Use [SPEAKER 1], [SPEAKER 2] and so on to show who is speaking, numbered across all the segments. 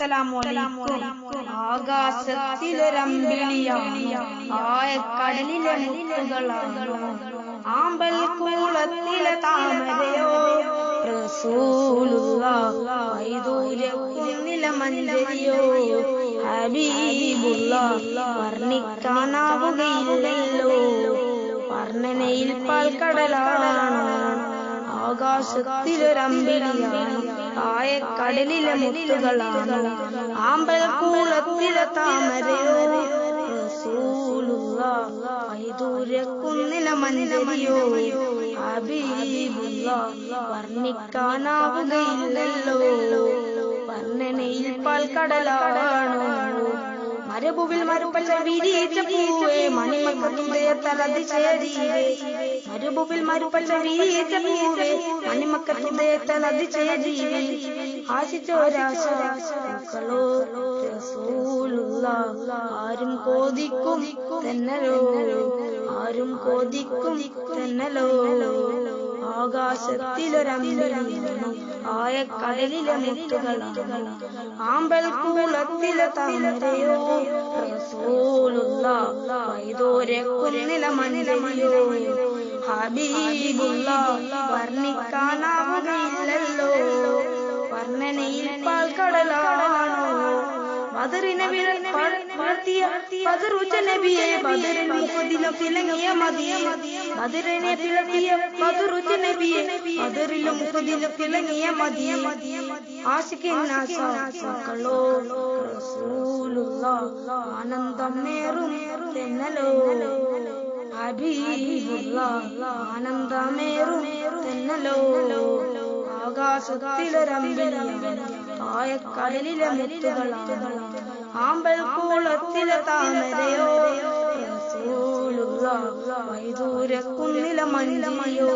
[SPEAKER 1] അസ്സലാമു ആകാശത്തിലൊരമ്പിളിയാണ് ആയക്കടലിലെ മുത്തുകളാണ് ആമ്പൽ കൂളത്തിലെ താമരയോ റസൂലുള്ളാഹ് വൈദൂര്യക്കുന്നിലെ മഞ്ചരിയോ ഹബീബുള്ളാഹ് വർണ്ണിക്കാനാവുകയില്ലല്ലോ വർണ്ണനയിൽ പാൽക്കടലാണോ ആകാശത്തിലൊരമ്പിളിയാണ് ആയക്കടലിലെ മുത്തുകളാണ് ആമ്പൽ കൂളത്തിലെ താമരയോ റസൂലുള്ളാഹ് വൈദൂര്യക്കുന്നിലെ മഞ്ചരിയോ ഹബീബുള്ളാഹ് വർണ്ണിക്കാനാവുകയില്ലല്ലോ വർണ്ണനയിൽ പാൽക്കടലാണോ മരുഭൂവിൽ മരുപ്പച്ച വിരിയിച്ച പൂവേ മണിമക്കത്തുദയത്തലതിശയജീവേ മരുഭൂവിൽ മരുപ്പച്ച വിരിയിച്ച പൂവേ മണിമക്കത്തുദയത്തലതിശയജീവേ ആശിച്ചോരാശകളോ റസൂലുള്ളാഹ് ആരും കോതിക്കും തെന്നലോ ആരും കോതിക്കും തെന്നലോ ആകാശത്തിലൊരമ്പിളിയാണ് ആയക്കടലിലെ മുത്തുകളാണ് ആമ്പൽ കൂളത്തിലെ താമരയോ റസൂലുള്ളാഹ് വൈദൂര്യക്കുന്നിലെ മഞ്ചരിയോ ഹബീബുള്ളാഹ് വർണ്ണിക്കാനാവുകയില്ലല്ലോ വർണ്ണനയിൽ പാൽക്കടലാണോ ബദറിനെ വളർത്തിയ ബദറുജ നബിയെ ബദറിൽ മുഖദിലും തിളങ്ങിയ മതിയെ ബദറിനെ പിളർത്തിയ ബദറുജ നബിയെ ബദറിലും മുഖദിലും തിളങ്ങിയ മതിയെ ആശിക്കിന്നാസകളോ റസൂലുള്ളാഹ് ആനന്ദമേറും തെന്നലോ ഹബീബുള്ളാഹ് ആനന്ദമേറും തെന്നലോ ആകാശത്തിലൊരമ്പിളിയാണ് ആയക്കടലിലെ മുത്തുകളാണ് ആമ്പൽ കൂളത്തിലെ താമരയോ റസൂലുള്ളാഹ് വൈദൂര്യക്കുന്നിലെ മഞ്ചരിയോ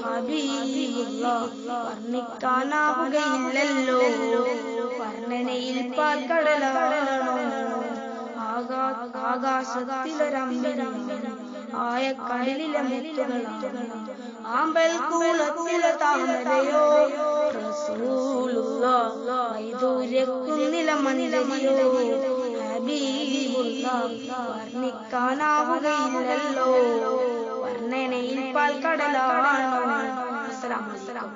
[SPEAKER 1] ഹബീബുള്ളാഹ് വർണ്ണിക്കാനാവുകയില്ലല്ലോ വർണ്ണനയിൽ പാൽക്കടലാണോ ആകാശത്തിലൊരമ്പിളിയാണ് ആയക്കടലിലെ മുത്തുകളാണ് ആമ്പൽ കൂളത്തിലെ താമരയോ റസൂലുള്ളാഹ് വൈദൂര്യക്കുന്നിലെ മഞ്ചരിയോ ഹബീബുള്ളാഹ് വർണ്ണിക്കാനാവുകയില്ലല്ലോ വർണ്ണനയിൽ പാൽക്കടലാണോ. അസ്സലാമു അലൈക്കും.